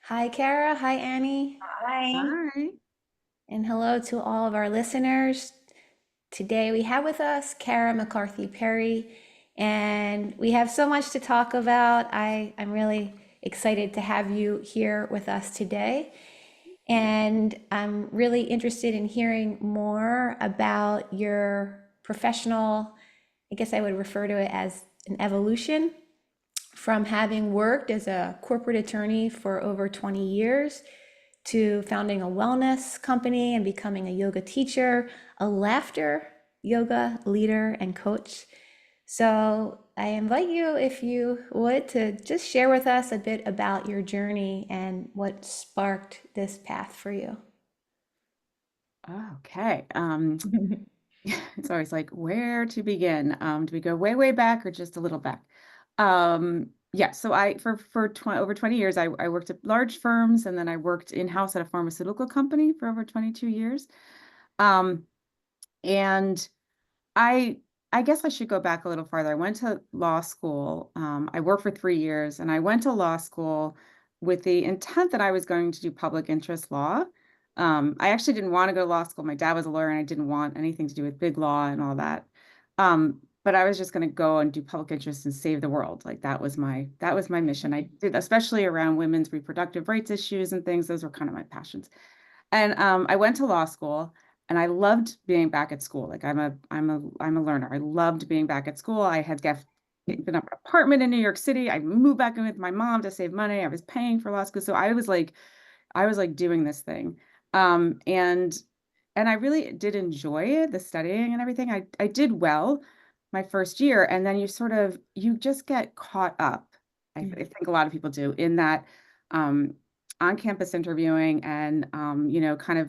Hi, Kara. Hi, Annie. Hi. Hi. And hello to all of our listeners. Today we have with us Kara McCarthy Perry, and we have so much to talk about. I'm really excited to have you here with us today. And I'm really interested in hearing more about your professional, I guess I would refer to it as an evolution from having worked as a corporate attorney for over 20 years to founding a wellness company and becoming a yoga teacher, a laughter yoga leader and coach. So I invite you, if you would, to just share with us a bit about your journey and what sparked this path for you. Okay. It's always like where to begin. Do we go way, way back or just a little back? Yeah, so I for 20, over 20 years I worked at large firms and then I worked in-house at a pharmaceutical company for over 22 years. Um, and I I guess I should go back a little farther. I went to law school. I worked for 3 years, and I went to law school with the intent that I was going to do public interest law. I actually didn't want to go to law school. My dad was a lawyer, and I didn't want anything to do with big law and all that. But I was just going to go and do public interest and save the world. Like that was my mission. I did, especially around women's reproductive rights issues and things. Those were kind of my passions. And I went to law school and I loved being back at school. Like I'm a learner. I loved being back at school. I had given up an apartment in New York City. I moved back in with my mom to save money. I was paying for law school. So I was like doing this thing. Um, and and I really did enjoy it, the studying and everything. I did well my first year, and then you just get caught up. I think a lot of people do in that um, on-campus interviewing and kind of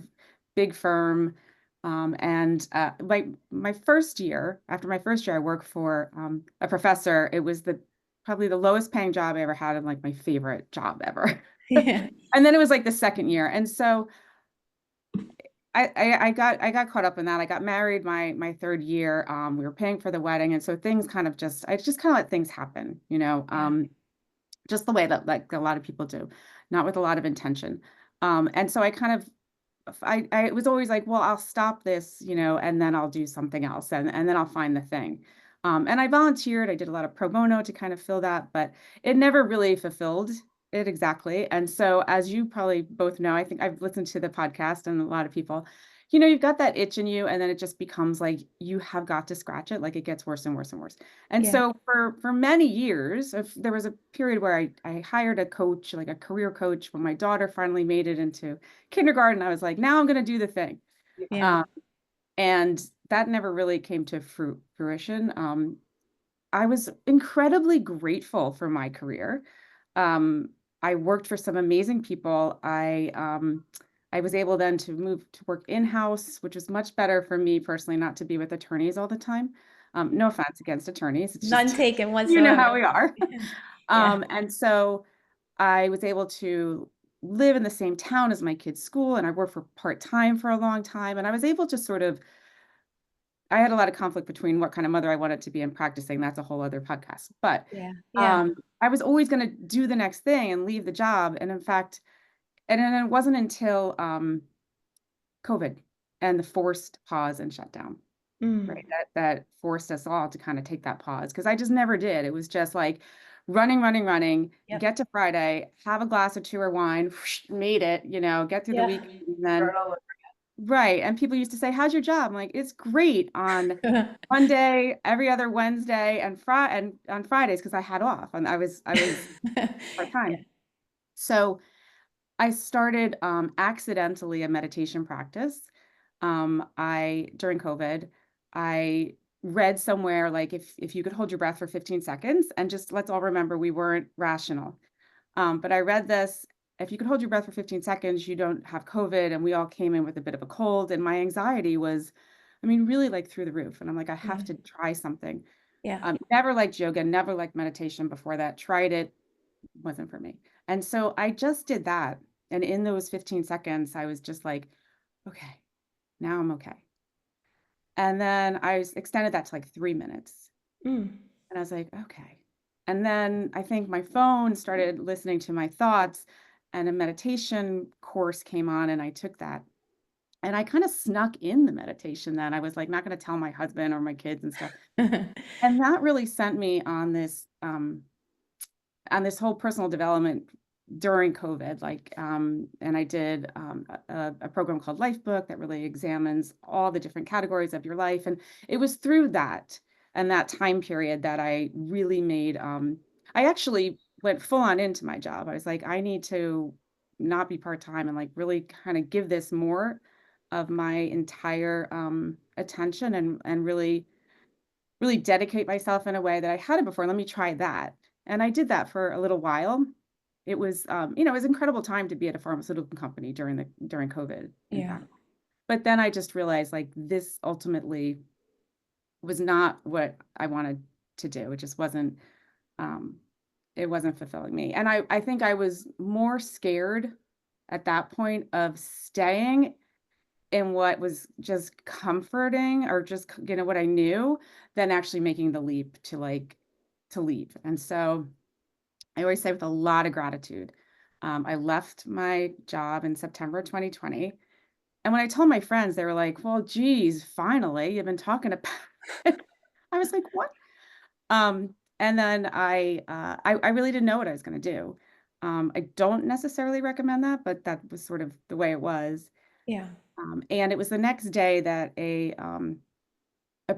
big firm. And like my first year, after my first year, I worked for a professor. It was the probably the lowest paying job I ever had and like my favorite job ever. Yeah. And then it was like the second year. And so I got caught up in that. I got married my third year. We were paying for the wedding. And so things kind of just I just kind of let things happen, Yeah. just the way that like a lot of people do, not with a lot of intention. And so I was always like, well, I'll stop this, and then I'll do something else and then I'll find the thing. And I volunteered, I did a lot of pro bono to kind of fill that, but it never really fulfilled it exactly. And so, as you probably both know, I think I've listened to the podcast and a lot of people, you've got that itch in you, and then it just becomes like you have got to scratch it, like it gets worse and worse and worse. And Yeah. so, for many years, if there was a period where I hired a coach, like a career coach, when my daughter finally made it into kindergarten, I was like, now I'm going to do the thing. Yeah. Um, and that never really came to fruition. I was incredibly grateful for my career. Um, I worked for some amazing people. I was able then to move to work in-house, which was much better for me personally, not to be with attorneys all the time. No offense against attorneys. It's None just, taken you know whatsoever. how we are. Yeah. And so I was able to live in the same town as my kid's school, and I worked for part-time for a long time. And I was able to I had a lot of conflict between what kind of mother I wanted to be and practicing. That's a whole other podcast. But Yeah. Yeah. I was always going to do the next thing and leave the job. And in fact, and then it wasn't until COVID and the forced pause and shutdown, right? Mm. That forced us all to kind of take that pause because I just never did. It was just like running, running, running, Yep. get to Friday, have a glass or two or wine, made it, get through the Yeah. week, and then right. And people used to say, "How's your job?" I'm like, "It's great on Monday, every other Wednesday, and on Fridays because I had off and I was part Yeah. time." So I started accidentally a meditation practice. I during COVID, I read somewhere like if you could hold your breath for 15 seconds and just let's all remember we weren't rational. But I read this, if you could hold your breath for 15 seconds, you don't have COVID. And we all came in with a bit of a cold. And my anxiety was, I mean, really like through the roof. And I'm like, I have Yeah. to try something. Yeah. Never liked yoga, never liked meditation before that. Tried it, wasn't for me. And so I just did that. And in those 15 seconds, I was just like, okay, now I'm okay. And then extended that to like 3 minutes. Mm. And I was like, okay. And then I think my phone started listening to my thoughts. and a meditation course came on, and I took that. And I kind of snuck in the meditation then. I was like not going to tell my husband or my kids and stuff. And that really sent me on this whole personal development during COVID, and I did a program called Life Book that really examines all the different categories of your life. And it was through that and that time period that I really made, I actually went full on into my job. I was like, I need to not be part-time and like really kind of give this more of my entire attention and really dedicate myself in a way that I hadn't before. Let me try that. And I did that for a little while. It was, it was an incredible time to be at a pharmaceutical company during COVID, in Yeah. fact. But then I just realized like this ultimately was not what I wanted to do. It just um, it wasn't fulfilling me. And I think I was more scared at that point of staying in what was just comforting or just, what I knew, than actually making the leap to leave. And so I always say with a lot of gratitude, I left my job in September 2020. And when I told my friends, they were like, well, geez, finally, you've been talking about it. I was like, what? And then I really didn't know what I was going to do. I don't necessarily recommend that, but that was sort of the way it was. Yeah. And it was the next day that a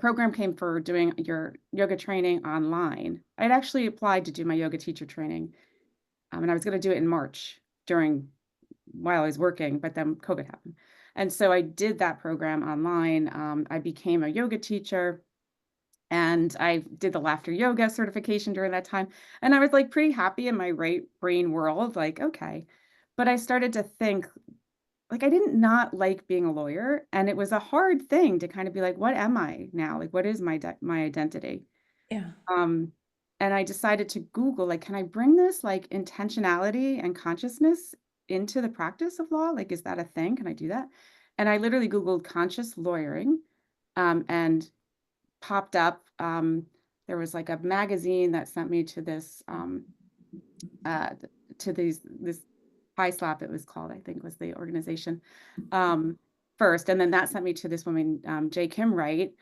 program came for doing your yoga training online. I'd actually applied to do my yoga teacher training, and I was going to do it in March while I was working, but then COVID happened. And so I did that program online. I became a yoga teacher, and I did the laughter yoga certification during that time. And I was like pretty happy in my right brain world, like, okay. But I started to think, like, I didn't not like being a lawyer, and it was a hard thing to kind of be like, what am I now? Like, what is my identity? Yeah. Um, and I decided to Google, like, can I bring this like intentionality and consciousness into the practice of law? Like, is that a thing? Can I do that? And I literally Googled conscious lawyering, and popped up. There was like a magazine that sent me to uh, this High Slap, it was called, I think was the organization, first. And then that sent me to this woman, J. Kim Wright,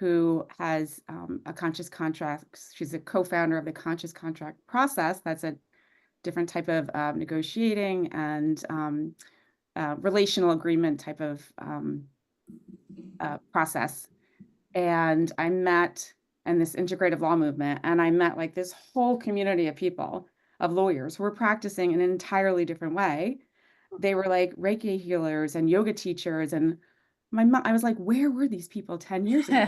who has a conscious contracts. She's a co-founder of the conscious contract process. That's a different type of negotiating and relational agreement type of process. And I met in this integrative law movement, and I met like this whole community of people, of lawyers who were practicing in an entirely different way. They were like Reiki healers and yoga teachers, and I was like, where were these people 10 years ago?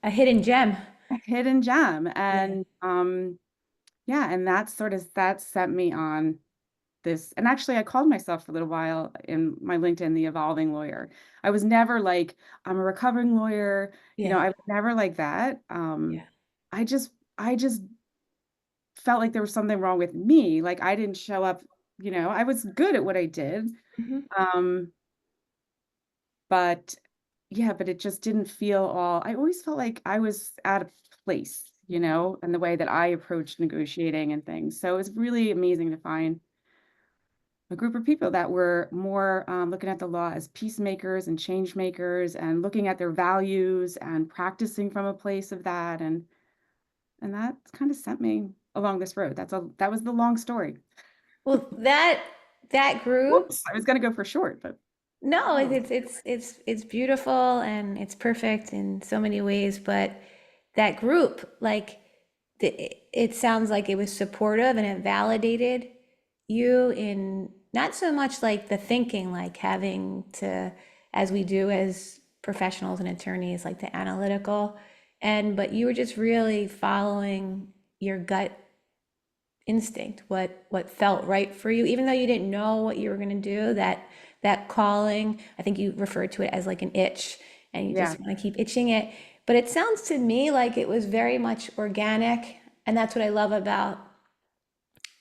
A hidden gem. A hidden gem. Yeah. And yeah, and that sent me on this. And actually, I called myself for a little while in my LinkedIn the evolving lawyer. I was never like, I'm a recovering lawyer. Yeah. I was never like that. Yeah. I just felt like there was something wrong with me. Like I didn't show up, I was good at what I did. Mhm. Um, but yeah, but it just didn't feel all, I always felt like I was out of place, and the way that I approached negotiating and things. So it was really amazing to find a group of people that were more looking at the law as peacemakers and change makers and looking at their values and practicing from a place of that. And that kind of sent me along this road. That was the long story. Well, that group, Whoops, I was going to go for short, but no, oh, it's beautiful and it's perfect in so many ways, but that group, like it sounds like it was supportive and it validated you in not so much like the thinking, like having to, as we do as professionals and attorneys, like the analytical, but you were just really following your gut instinct, what felt right for you, even though you didn't know what you were going to do, that calling, I think you referred to it as like an itch, and you yeah, just want to keep itching it. But it sounds to me like it was very much organic, and that's what I love about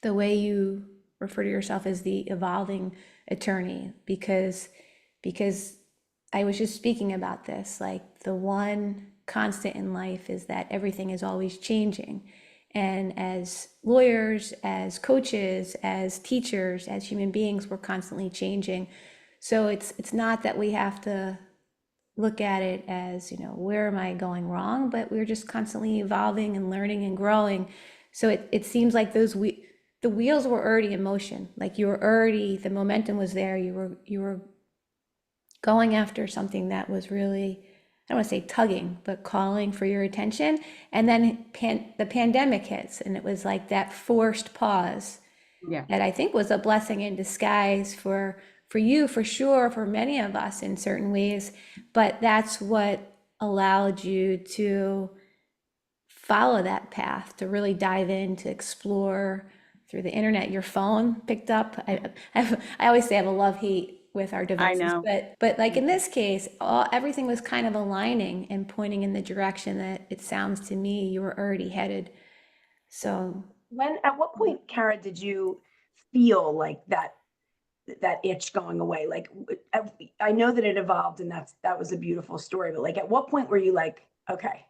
the way you refer to yourself as the evolving attorney, because I was just speaking about this, like the one constant in life is that everything is always changing. And as lawyers, as coaches, as teachers, as human beings, we're constantly changing. So it's not that we have to look at it as, where am I going wrong? But we're just constantly evolving and learning and growing. So it seems like the wheels were already in motion. Like you were already, the momentum was there. You were going after something that was really, I don't want to say tugging, but calling for your attention. And then the pandemic hits, and it was like that forced pause Yeah. that I think was a blessing in disguise for you, for sure, for many of us in certain ways. But that's what allowed you to follow that path, to really dive in, to explore through the internet. Your phone picked up. I always say I have a love hate with our I devices, know. but like in this case, everything was kind of aligning and pointing in the direction that it sounds to me you were already headed. So At what point, Kara, did you feel like that itch going away? Like, I know that it evolved, and that was a beautiful story. But like, at what point were you like, okay?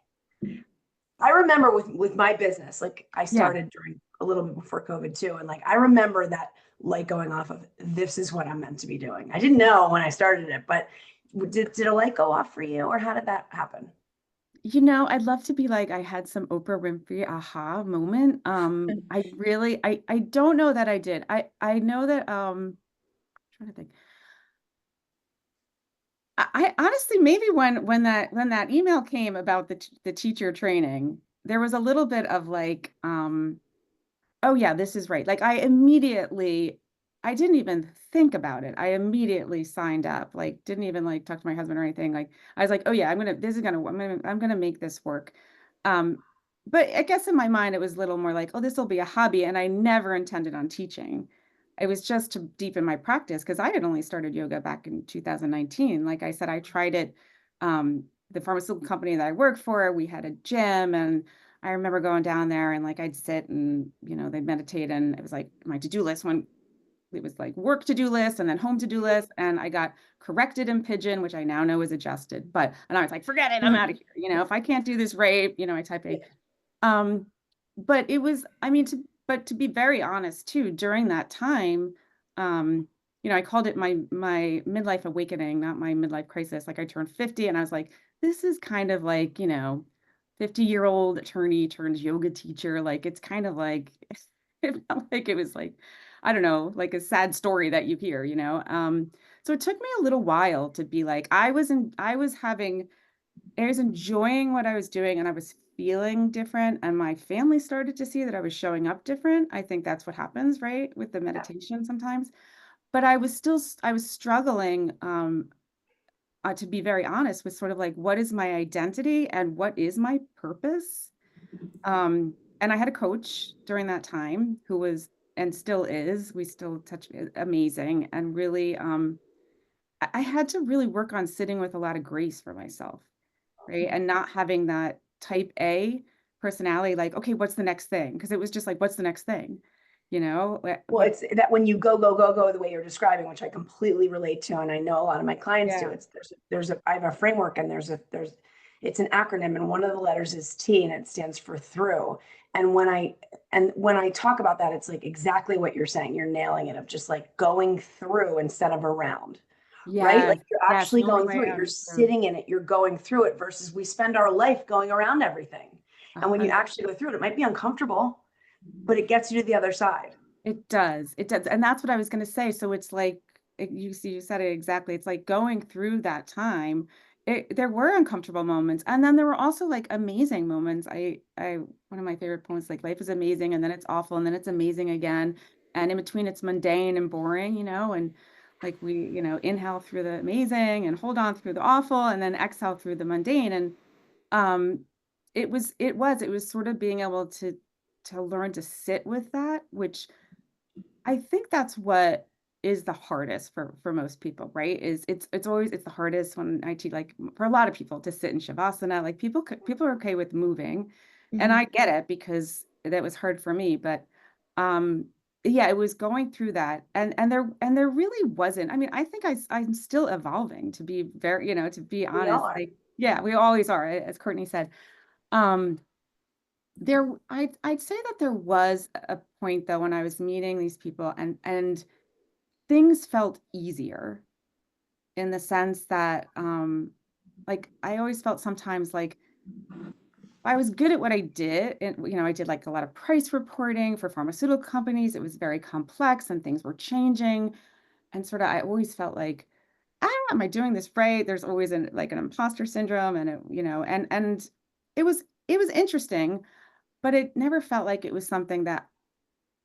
I remember with my business, like I Yeah. started during a little bit before COVID too, and like I remember that light going off of this is what I'm meant to be doing. I didn't know when I started it, but did a light go off for you, or how did that happen? I'd love to be like I had some Oprah Winfrey aha moment. I really I don't know that I did. I know that trying to think. I honestly maybe when that email came about the teacher training, there was a little bit of like oh yeah, this is right. Like I didn't even think about it. I immediately signed up. Like didn't even like talk to my husband or anything. Like I was like, oh yeah, I'm gonna make this work. Um, but I guess in my mind it was a little more like, oh, this will be a hobby. And I never intended on teaching. It was just to deepen my practice because I had only started yoga back in 2019. Like I said, I tried it. The pharmaceutical company that I worked for, we had a gym and I remember going down there and like I'd sit and they'd meditate and it was like my to-do list when it was like work to-do list and then home to-do list and I got corrected in pigeon which I now know is adjusted and I was like forget it I'm out of here if I can't do this right I type a um, but it was, I mean, to be very honest too, during that time, um, I called it my midlife awakening, not my midlife crisis. Like I turned 50 and I was like, this is kind of like, 50-year-old attorney turned yoga teacher. Like it's kind of like it felt like it was like, I don't know, like a sad story that you hear. So it took me a little while to be like, I was enjoying what I was doing and I was feeling different and my family started to see that I was showing up different. I think that's what happens, right? With the Yeah. meditation sometimes. But I was struggling to be very honest with sort of like what is my identity and what is my purpose? And I had a coach during that time who was and still is, we still touch amazing and really I had to really work on sitting with a lot of grace for myself, right? And not having that type A personality, like, okay, what's the next thing? Because it was just like, what's the next thing? Well, it's that when you go, go, go, go the way you're describing, which I completely relate to, and I know a lot of my clients do. Yeah. It's I have a framework, and it's an acronym, and one of the letters is T, and it stands for through. And when I talk about that, it's like exactly what you're saying. You're nailing it of just like going through instead of around, right? Yes, Like you're yes, actually no going way through it. You're out. True. sitting in it. You're going through it versus we spend our life going around everything. And when you 100. actually go through it, it might be uncomfortable, but it gets you to the other side. It does. It does. And that's what I was going to say. So it's like you see, you said it exactly. It's like going through that time. There were uncomfortable moments, and then there were also like amazing moments. One of my favorite poems, like life is amazing, and then it's awful, and then it's amazing again, and in between it's mundane and boring, and like we, inhale through the amazing and hold on through the awful, and then exhale through the mundane, and um, it was sort of being able to learn to sit with that, which I think that's what is the hardest for most people, right? It's the hardest when I teach like for a lot of people to sit in shavasana. Like people are okay with moving, and I Mhm. get it because that was hard for me. But um, yeah, it was going through that, and there really wasn't. I mean, I think I'm still evolving to be very, to be We honest. are. Like yeah, we always are, as Courtney said. Um, I'd say that there was a point though when I was meeting these people and things felt easier in the sense that like I always felt sometimes like I was good at what I did. And, I did like a lot of price reporting for pharmaceutical companies. It was very complex and things were changing. And sort of, I always felt like, I don't know, am I doing this right? There's always like an imposter syndrome and, and it was interesting, but it never felt like it was something that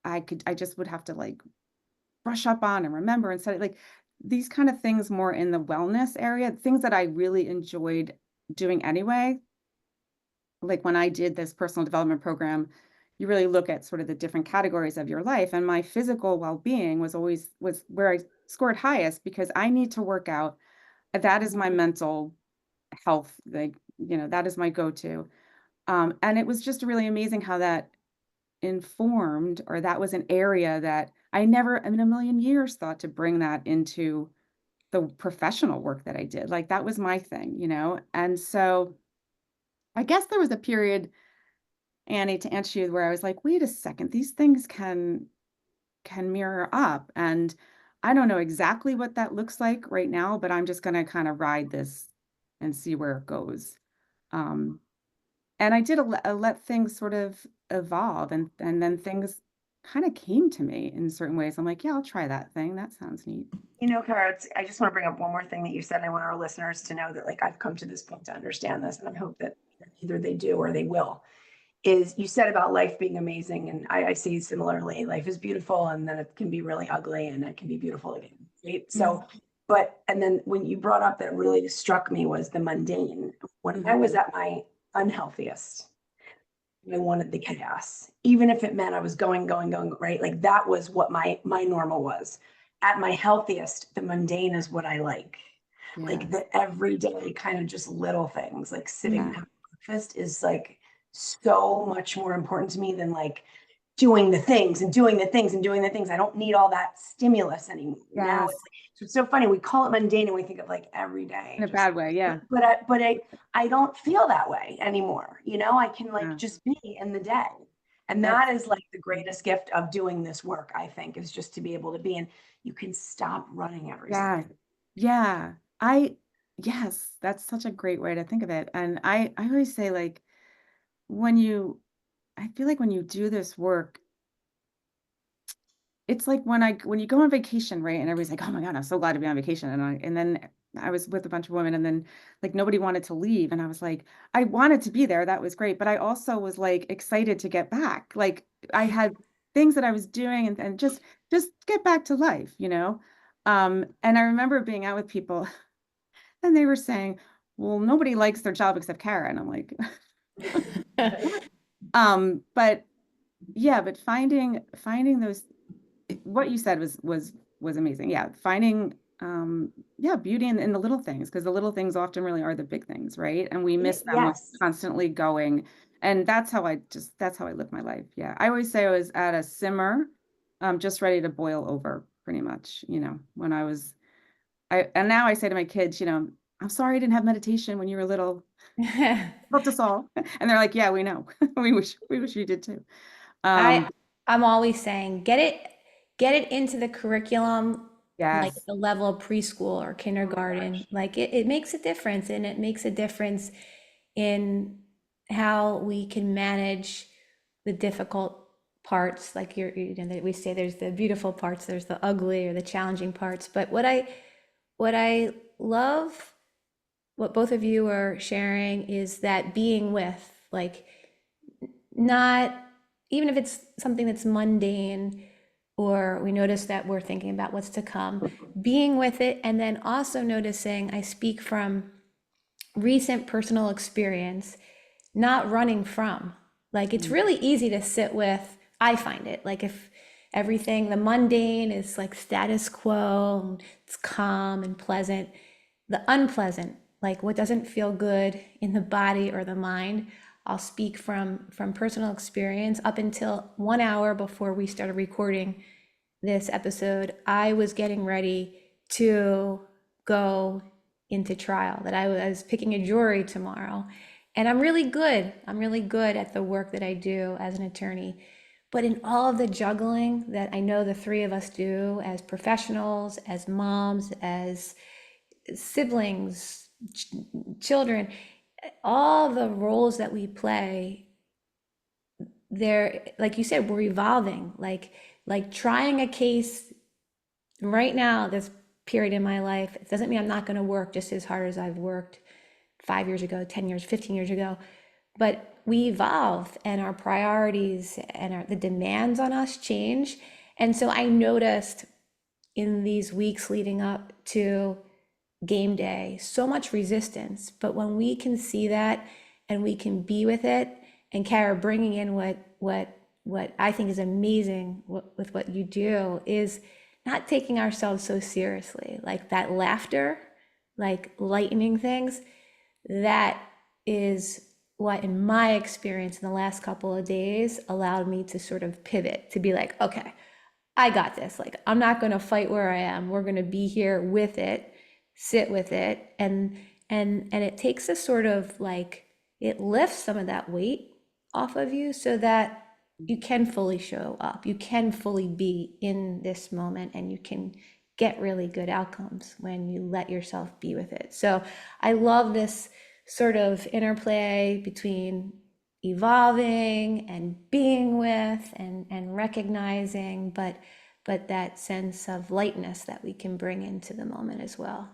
I just would have to like brush up on and remember and study like these kind of things more in the wellness area, things that I really enjoyed doing anyway. Like when I did this personal development program, you really look at sort of the different categories of your life. And my physical well-being was where I scored highest because I need to work out. That is my mental health, like, that is my go-to. And it was just really amazing how that informed, or that was an area that I never in a million years thought to bring that into the professional work that I did. Like that was my thing. And so I guess there was a period, Annie, to answer you, where I was like, wait a second, these things can mirror up. And I don't know exactly what that looks like right now, but I'm just gonna kind of ride this and see where it goes. Um, and I did let things sort of evolve and then things kind of came to me in certain ways. I'm like, yeah, I'll try that thing. That sounds neat. Kara, I just want to bring up one more thing that you said. I want our listeners to know that like I've come to this point to understand this, and I hope that either they do or they will. Is you said about life being amazing, and I see similarly, life is beautiful, and then it can be really ugly, and it can be beautiful again. Right? So, and then when you brought up that really struck me was the mundane. When I was at my unhealthiest, I wanted the chaos, even if it meant I was going, right? Like that was what my normal was. At my healthiest, the mundane is what I like Yeah. the everyday kind of just little things, like sitting and Yeah. having breakfast is like so much more important to me than like doing the things and doing the things and doing the things. I don't need all that stimulus anymore. Now Yes. it's like, so it's so funny. We call it mundane and we think of like every In day, a just, bad way. Yeah. I don't feel that way anymore. I can like Yeah. just be in the day. And That's that is like the greatest gift of doing this work, I think, is just to be able to be in, you can stop running every yeah. second. Yeah. Yes, that's such a great way to think of it. And I always say like when you I feel like when you do this work, it's like when you go on vacation, right? And everybody's like, "Oh my God, I'm so glad to be on vacation." And then I was with a bunch of women and then like nobody wanted to leave. And I was like, I wanted to be there. That was great. But I also was like excited to get back. Like I had things that I was doing and just get back to life. And I remember being out with people and they were saying, well, nobody likes their job except Kara. And I'm like, but yeah, but finding those what you said was amazing. Yeah, finding yeah, beauty in the little things because the little things often really are the big things, right? And we miss them with Yes. constantly going. And that's how I live my life. Yeah. I always say I was at a simmer, just ready to boil over pretty much, when I was and now I say to my kids, I'm sorry I didn't have meditation when you were little. Helped us all. And they're like, yeah, we know. We wish you did too. I Um, I'm always saying get it into the curriculum like at yes. the level of preschool or Oh my kindergarten. gosh. Like it makes a difference, and it makes a difference in how we can manage the difficult parts. Like we say there's the beautiful parts, there's the ugly or the challenging parts. But what I love, what both of you are sharing is that being with, like, not, even if it's something that's mundane, or we notice that we're thinking about what's to come, being with it, and then also noticing, I speak from recent personal experience, not running from. Like, it's Mm, really easy to sit with, I find it, like, if everything, the mundane is like status quo, it's calm and pleasant, the unpleasant, like what doesn't feel good in the body or the mind, I'll speak from personal experience. Up until 1 hour before we started recording this episode, I was getting ready to go into trial, that I was picking a jury tomorrow. And I'm really good. I'm really good at the work that I do as an attorney. But in all of the juggling that I know the three of us do as professionals, as moms, as siblings, children, all the roles that we play, they're, like you said, we're evolving. Like trying a case right now, this period in my life, it doesn't mean I'm not going to work just as hard as I've worked 5 years ago, 10 years, 15 years ago. But we evolve and our priorities and the demands on us change. And so I noticed in these weeks leading up to game day so much resistance. But when we can see that and we can be with it, and Kara bringing in what I think is amazing with what you do is not taking ourselves so seriously, like that laughter, like lightening things. That is what, in my experience in the last couple of days, allowed me to sort of pivot to be like, okay, I got this. Like, I'm not going to fight where I am. We're going to be here with it, sit with it, and it takes a sort of like, it lifts some of that weight off of you so that you can fully show up. You can fully be in this moment, and you can get really good outcomes when you let yourself be with it. So I love this sort of interplay between evolving and being with and recognizing, but that sense of lightness that we can bring into the moment as well.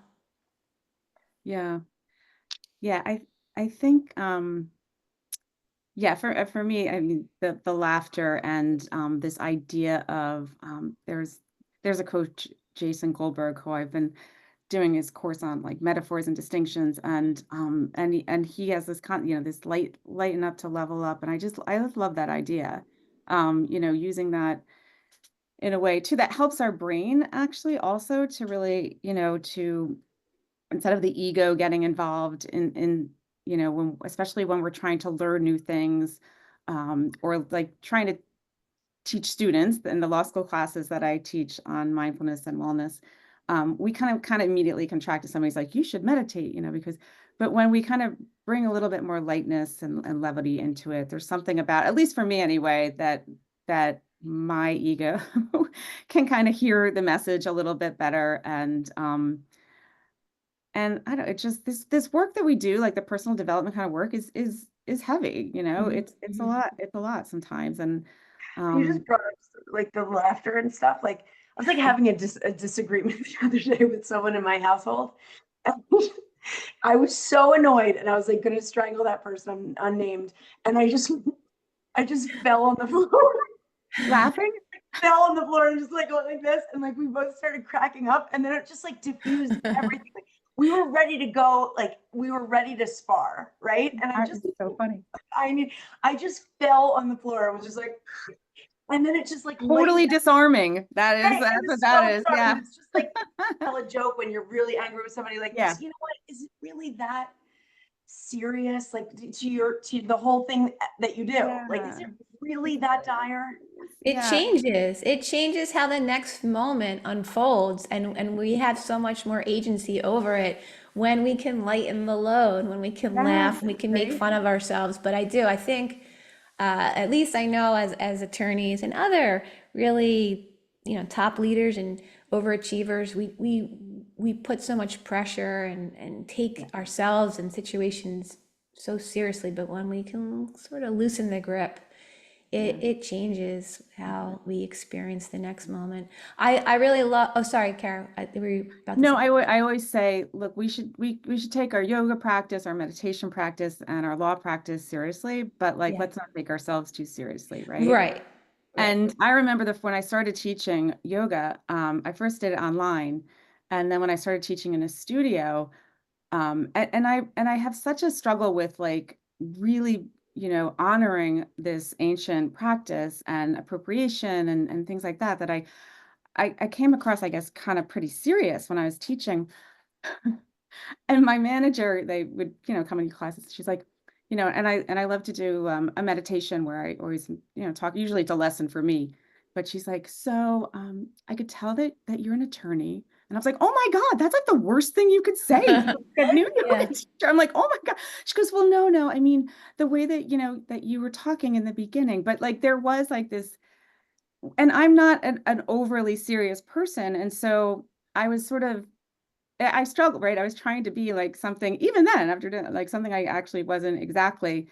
Yeah. Yeah. I think, yeah, for me, I mean, the laughter and this idea of there's a coach, Jason Goldberg, who I've been doing his course on like metaphors and distinctions, and he has this this lighten up to level up, and I just love that idea. Using that in a way too that helps our brain actually also to really, to instead of the ego getting involved in when, especially when we're trying to learn new things, or like trying to teach students in the law school classes that I teach on mindfulness and wellness. We kind of immediately contract to somebody's like, you should meditate, because, but when we kind of bring a little bit more lightness and levity into it, there's something about, at least for me anyway, that my ego can kind of hear the message a little bit better. And I don't, it just, this work that we do, like the personal development kind of work is heavy, Mhm, it's a mhm. lot, sometimes. And, You just um, brought up like the laughter and stuff. Like I was like having a disagreement the other day with someone in my household. I was so annoyed, and I was like going to strangle that person, unnamed, and I just fell on the floor. laughing. Fell on the floor and just like went like this, and like we both started cracking up, and then it just like diffused everything. Like, we were ready to go, like we were ready to spar, right? And It's so funny. I mean, I just fell on the floor. It was just like, and then it just like lightened. Totally disarming. Right, That's it what was that so is. disarming. Yeah. It's just like tell a joke when you're really angry with somebody. Like, Yeah. you know what? Is it really that serious? Like to the whole thing that you do? Like, is Yeah. it really that dire? It Yeah. changes. It changes how the next moment unfolds, and we have so much more agency over it when we can lighten the load, when we can Yes. laugh, we can make Right. fun of ourselves. But I think, at least I know as attorneys and other really, top leaders and overachievers, we put so much pressure and take ourselves and situations so seriously. But when we can sort of loosen the grip, Yeah. it changes how we experience the next moment. I really love, oh, sorry, Kara, were you about to No, say? I always say, look, we should take our yoga practice, our meditation practice, and our law practice seriously, but like Yeah, let's not take ourselves too seriously, right? right, right. And I remember when I started teaching yoga, I first did it online, and then when I started teaching in a studio, and I have such a struggle with like really, honoring this ancient practice and appropriation and things like that, that I came across, I guess, kind of pretty serious when I was teaching. And my manager, they would, come into classes. She's like, and I love to do a meditation where I always, talk. Usually it's a lesson for me, but she's like, so I could tell that you're an attorney, And I was like, oh my God, that's like the worst thing you could say to a new yoga teacher. I'm like, oh my God. She goes, well, no. I mean, the way that, that you were talking in the beginning, but like there was like this, and I'm not an overly serious person. And so I was sort of, I struggled, right? I was trying to be like something, even then, after doing like something I actually wasn't exactly.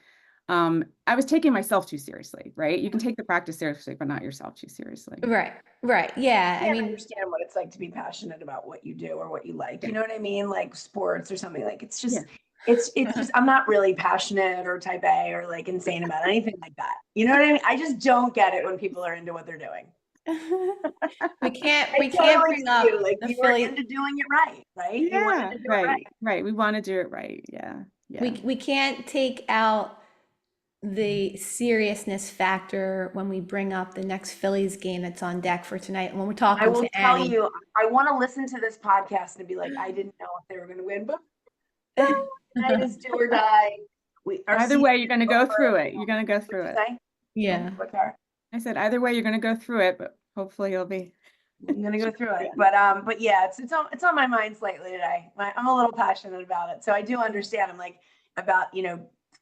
I was taking myself too seriously, right? You can take the practice seriously, but not yourself too seriously. Right, right. Yeah. I Can't mean, understand what it's like to be passionate about what you do or what you like. Yeah. You know what I mean? Like sports or something. Like it's just, Yeah. it's just, I'm not really passionate or type A or like insane about anything like that. You know what I mean? I just don't get it when people are into what they're doing. we I can't totally bring see you. up Like the you were Philly. into doing it right, right? You wanted Yeah, to do it right, right. right. We want to do it right. Yeah, yeah, We can't take out the seriousness factor when we bring up the next Phillies game that's on deck for tonight. When we're I talking will to tell Annie. you, I want to listen to this podcast and be like, I didn't know if they were going to win, but tonight is do or die. Our Either season way, you're is going to go over. through it. You're going to go What'd through you it. say? Yeah. What, Kara? I said, either way, you're going to go through it, but hopefully you'll be. I'm gonna go through it, Yeah. but yeah, it's on my mind slightly today. I'm a little passionate about it, so I do understand. I'm like about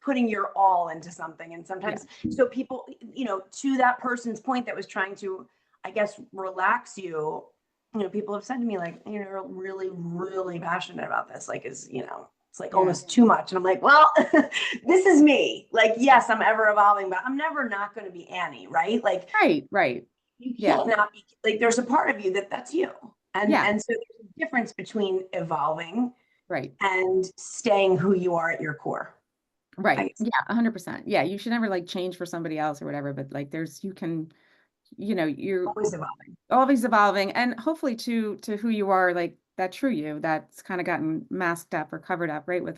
putting your all into something, and sometimes so people to that person's point that was trying to, I guess, relax you. People have said to me like, you're really really passionate about this. Like, it's like Yeah. almost too much, and I'm like, well, this is me. Like, yes, I'm ever evolving, but I'm never not going to be Annie, right? Like, Right. you Yeah, can't not be like there's a part of you that's you, and yeah, so there's a difference between evolving right, and staying who you are at your core. I right. guess Yeah, 100%. Yeah, you should never like change for somebody else or whatever, but like you can, you're always evolving. always evolving, and hopefully to who you are, like that true you that's kind of gotten masked up or covered up, right, with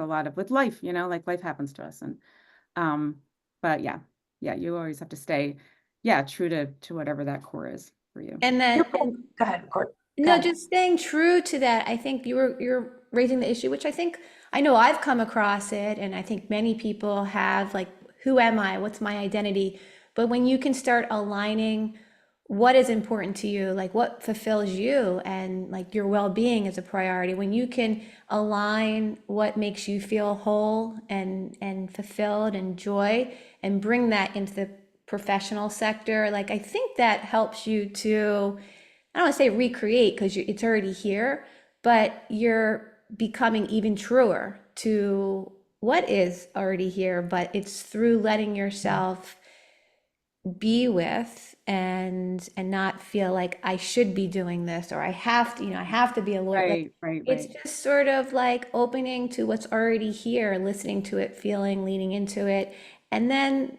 life, like life happens to us. And but yeah, you always have to stay, yeah, true to whatever that core is for you. And Go then, and ahead, Court. Go no, ahead. just staying true to that. I think you're raising the issue, which I know I've come across it, and I think many people have, like, who am I? What's my identity? But when you can start aligning what is important to you, like what fulfills you, and like your well-being is a priority, when you can align what makes you feel whole and fulfilled and joy, and bring that into the professional sector, like I think that helps you to, I don't want to say recreate because it's already here, but you're becoming even truer to what is already here. But it's through letting yourself be with and not feel like I should be doing this, or I have to, I have to be a lawyer. Like, it's Right. just sort of like opening to what's already here, listening to it, feeling, leaning into it, and then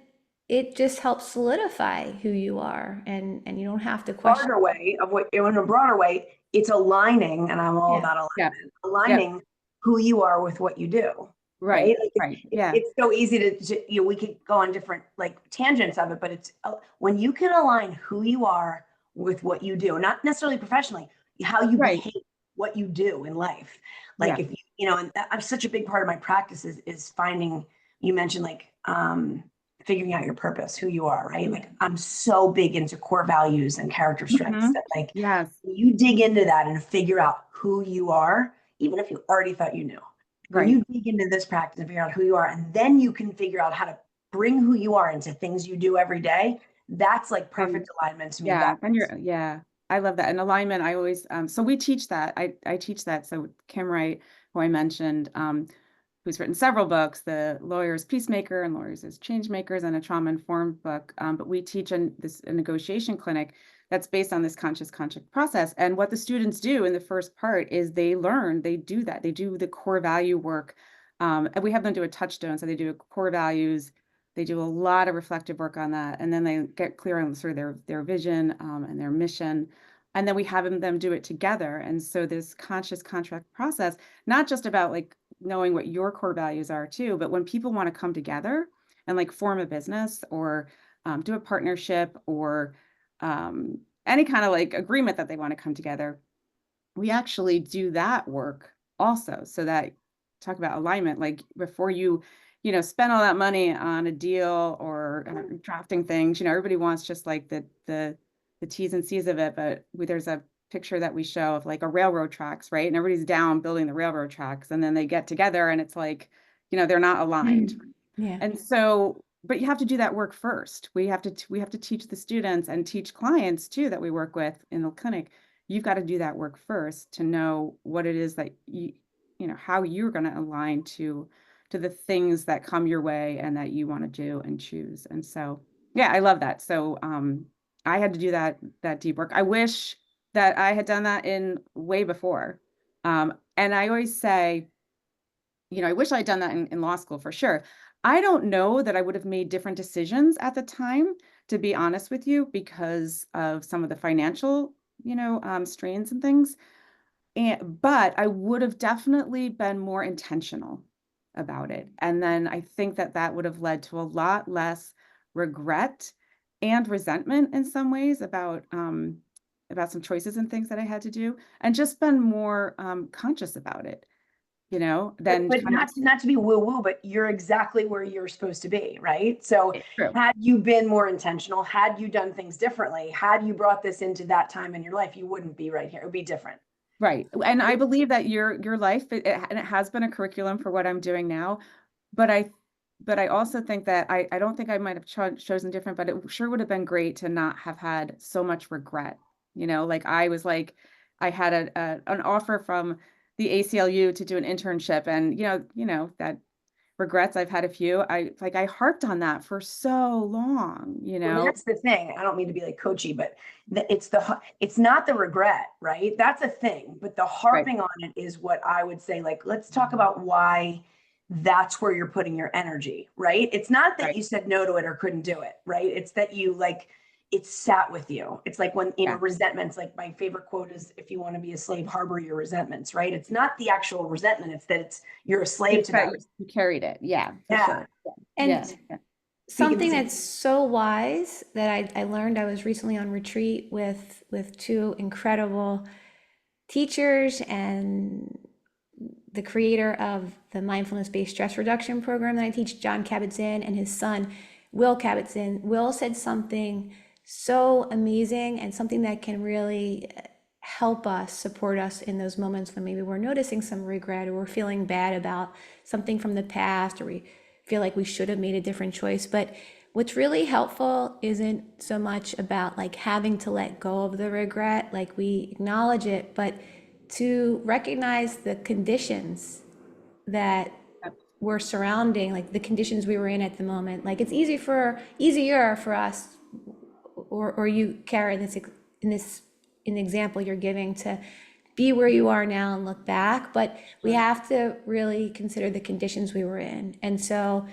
it just helps solidify who you are, and you don't have to question. Broader way of what in a broader way, it's aligning, and I'm all Yeah. about Yeah, alignment. yeah, Aligning who you are with what you do. right, Right? Like right. Yeah, it's so easy to we could go on different like tangents of it, but it's when you can align who you are with what you do, not necessarily professionally, how you right. behave, what you do in life. Like Yeah, if and I'm such a big part of my practice is finding, you mentioned like figuring out your purpose, who you are, right? Like I'm so big into core values and character strengths hmm, that like yes, you dig into that and figure out who you are, even if you already thought you knew. When right. you dig into this practice and figure out who you are, and then you can figure out how to bring who you are into things you do every day, that's like And perfect alignment to me. yeah, then yeah, I love that. And alignment, I always, so we teach that. I teach that. So Kim Wright, who I mentioned, who's written several books, The Lawyer's Peacemaker and Lawyers as Changemakers, and a trauma-informed book. But we teach a negotiation clinic that's based on this conscious contract process. And what the students do in the first part is they do that. They do the core value work. And we have them do a touchstone. So they do core values. They do a lot of reflective work on that. And then they get clear on sort of their vision and their mission. And then we have them do it together. And so this conscious contract process, not just about like knowing what your core values are too, but when people want to come together and like form a business or do a partnership or any kind of like agreement that they want to come together, we actually do that work also. So that, talk about alignment, like before spend all that money on a deal or drafting things, everybody wants just like the T's and C's of it, but there's a picture that we show of like a railroad tracks, right? And everybody's down building the railroad tracks, and then they get together and it's like, they're not aligned. Yeah. And so, but you have to do that work first. We have to teach the students and teach clients too that we work with in the clinic. You've got to do that work first to know what it is that how you're going to align to the things that come your way and that you want to do and choose. And so, yeah, I love that. So, I had to do that deep work. I wish that I had done that in way before. And I always say, I wish I had done that in law school for sure. I don't know that I would have made different decisions at the time, to be honest with you, because of some of the financial, strains and things. But I would have definitely been more intentional about it. And then I think that would have led to a lot less regret and resentment in some ways about some choices and things that I had to do, and just been more conscious about it, than But kind of not to be woo woo, but you're exactly where you're supposed to be, right? So true. had you been more intentional, had you done things differently, had you brought this into that time in your life, you wouldn't be right here. It would be different. Right. And I believe that your life, and it has been a curriculum for what I'm doing now, but I also think that I don't think I might have chosen different, but it sure would have been great to not have had so much regret. Like I was like, I had an offer from the ACLU to do an internship, and that regrets, I've had a few. I harped on that for so long, Well, that's the thing. I don't mean to be like coachy, but it's not the regret, right? That's a thing, but the Right. harping on it is what I would say. Like, let's talk about why that's where you're putting your energy, right? It's not that Right. you said no to it or couldn't do it, right? It's that you like it sat with you. It's like when Yeah. resentments, like my favorite quote is, if you want to be a slave, harbor your resentments, right? It's not the actual resentment, it's that you're a slave It's to that that. you carried it. Yeah, for Yeah. sure. And Yeah. Yeah. Speaking something the same. that's so wise that I learned, I was recently on retreat with two incredible teachers and the creator of the mindfulness-based stress reduction program that I teach, John Kabat-Zinn, and his son, Will Kabat-Zinn. Will said something so amazing and something that can really help us, support us in those moments when maybe we're noticing some regret or we're feeling bad about something from the past, or we feel like we should have made a different choice. But what's really helpful isn't so much about like having to let go of the regret, like we acknowledge it, but to recognize the conditions that were surrounding, like the conditions we were in at the moment. Like it's easier for us, or you, Kara, in the example you're giving, to be where you are now and look back, but we have to really consider the conditions we were in. And so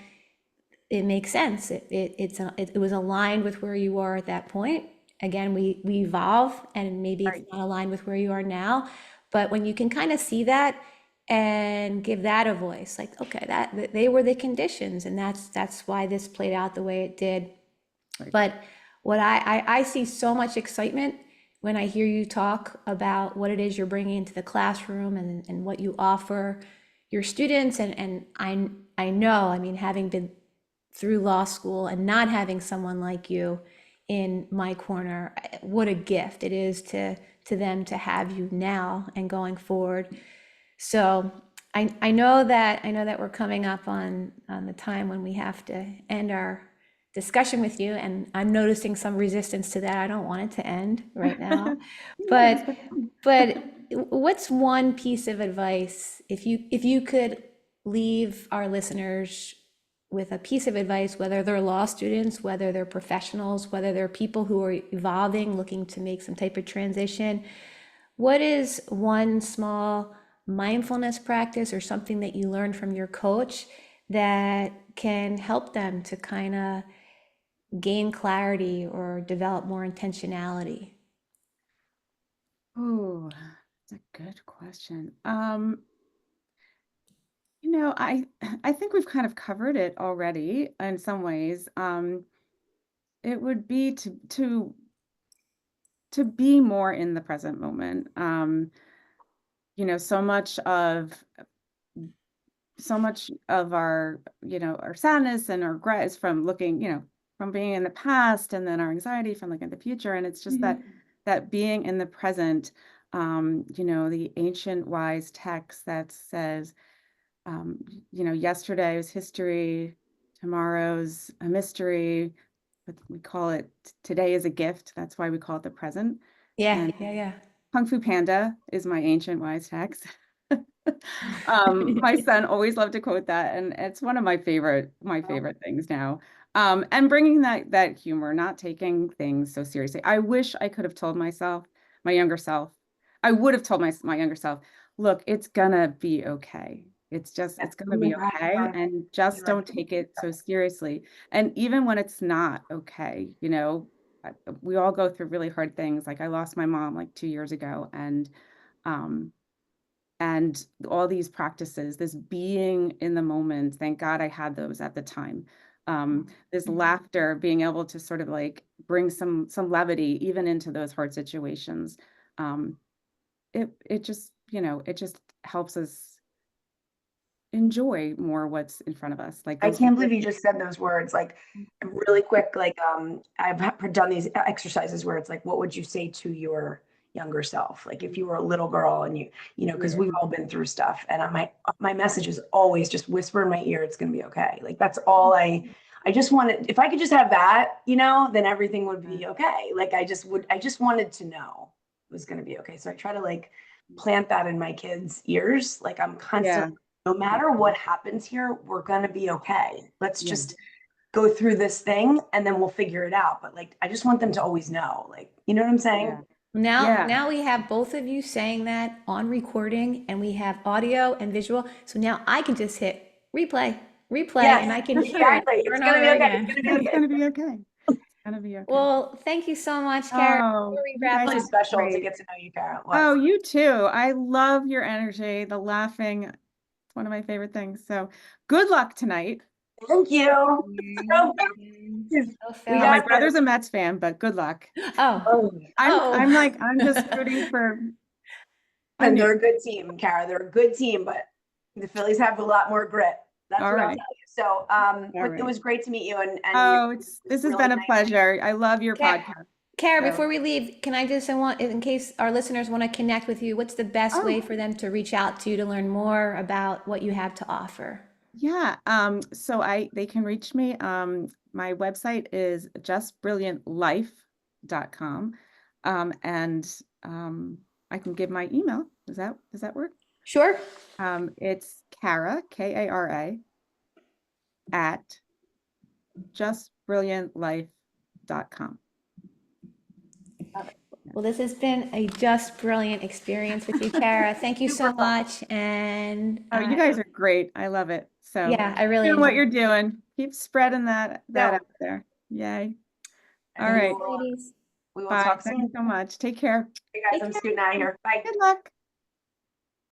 it makes sense. It was aligned with where you are at that point. Again, we evolve, and maybe it's Right. not aligned with where you are now. But when you can kind of see that and give that a voice, like, okay, that they were the conditions, and that's why this played out the way it did. Right. But what I see so much excitement when I hear you talk about what it is you're bringing into the classroom, and what you offer your students. And I know, I mean, having been through law school and not having someone like you in my corner, what a gift it is to them to have you now and going forward. So I know that we're coming up on the time when we have to end our discussion with you, and I'm noticing some resistance to that. I don't want it to end right now. It's but been fun. but what's one piece of advice, if you could leave our listeners with a piece of advice, whether they're law students, whether they're professionals, whether they're people who are evolving, looking to make some type of transition, what is one small mindfulness practice or something that you learned from your coach that can help them to kind of gain clarity or develop more intentionality? Oh, that's a good question. I I think we've kind of covered it already in some ways. It would be to be more in the present moment. So much of our, our sadness and our regret is from looking, from being in the past, and then our anxiety from looking at the future. And it's just that that being in the present, you know, the ancient wise text that says, you know, yesterday was history, tomorrow's a mystery, but we call it today is a gift. That's why we call it the present. Yeah, And yeah, Kung Fu Panda is my ancient wise text. yeah. My son always loved to quote that, and it's one of my favorite things now. And bringing that humor, not taking things so seriously. I wish I could have told myself, my younger self, I would have told my younger self, look, it's gonna be okay. It's gonna be okay, and just don't take it so seriously. And even when it's not okay, you know, we all go through really hard things. Like I lost my mom like 2 years ago, um, and all these practices, this being in the moment, thank God I had those at the time. This laughter, being able to sort of like bring some levity even into those hard situations. It just, you know, it just helps us enjoy more what's in front of us. Like I those. can't believe you just said those words, like really quick. Like, I've done these exercises where it's like, what would you say to your younger self? Like if you were a little girl and you know, because Yeah. we've all been through stuff. And my message is always just whisper in my ear, it's going to be okay. Like that's all I just wanted. If I could just have that, you know, then everything would be okay. Like I just wanted to know it was going to be okay. So I try to like plant that in my kids' ears. Like I'm constantly, no matter what happens here, we're going to be okay. Let's Yeah. just go through this thing and then we'll figure it out. But like, I just want them to always know, like, you know what I'm saying? Yeah. Now, Yeah. now we have both of you saying that on recording, and we have audio and visual. So now I can just hit replay, and Yes, I can hear it exactly. over It's and going to over be okay. It's again. going to be It's okay. gonna be okay. It's gonna be okay. Well, thank you so much, Kara. Oh, Before we you wrap guys up, Really are special to great. get to know you, Kara. It Oh, was. you too. I love your energy, the laughing. It's one of my favorite things. So good luck tonight. Thank you. So, we My got so. brother's this. a Mets fan, but good luck. Oh, Oh, oh. I'm just rooting for and you. they're a good team, Kara. They're a good team, but the Phillies have a lot more grit. That's All what I'll tell right. you. So, All it this was great to meet you, and Oh, it was this has really been a nice. pleasure. I love your Kara, podcast. Kara, So, before we leave, can I just, I want, in case our listeners want to connect with you, what's the best way oh, for them to reach out to you to learn more about what you have to offer? yeah. So they can reach me. My website is justbrilliantlife.com. And I can give my email. Does that work? Sure. It's Kara, Kara, at justbrilliantlife.com. Well, this has been a just brilliant experience with you, Kara. Thank you Super so fun. much. And Oh, you guys are great. I love it. So yeah, I really doing what enjoyed you're it. doing. Keep spreading that So, out there. Yay. All and right. Ladies. we will Bye. talk Thank you soon. so much. Take care. Hey guys, Take I'm care. scooting out of here. Bye. Good luck.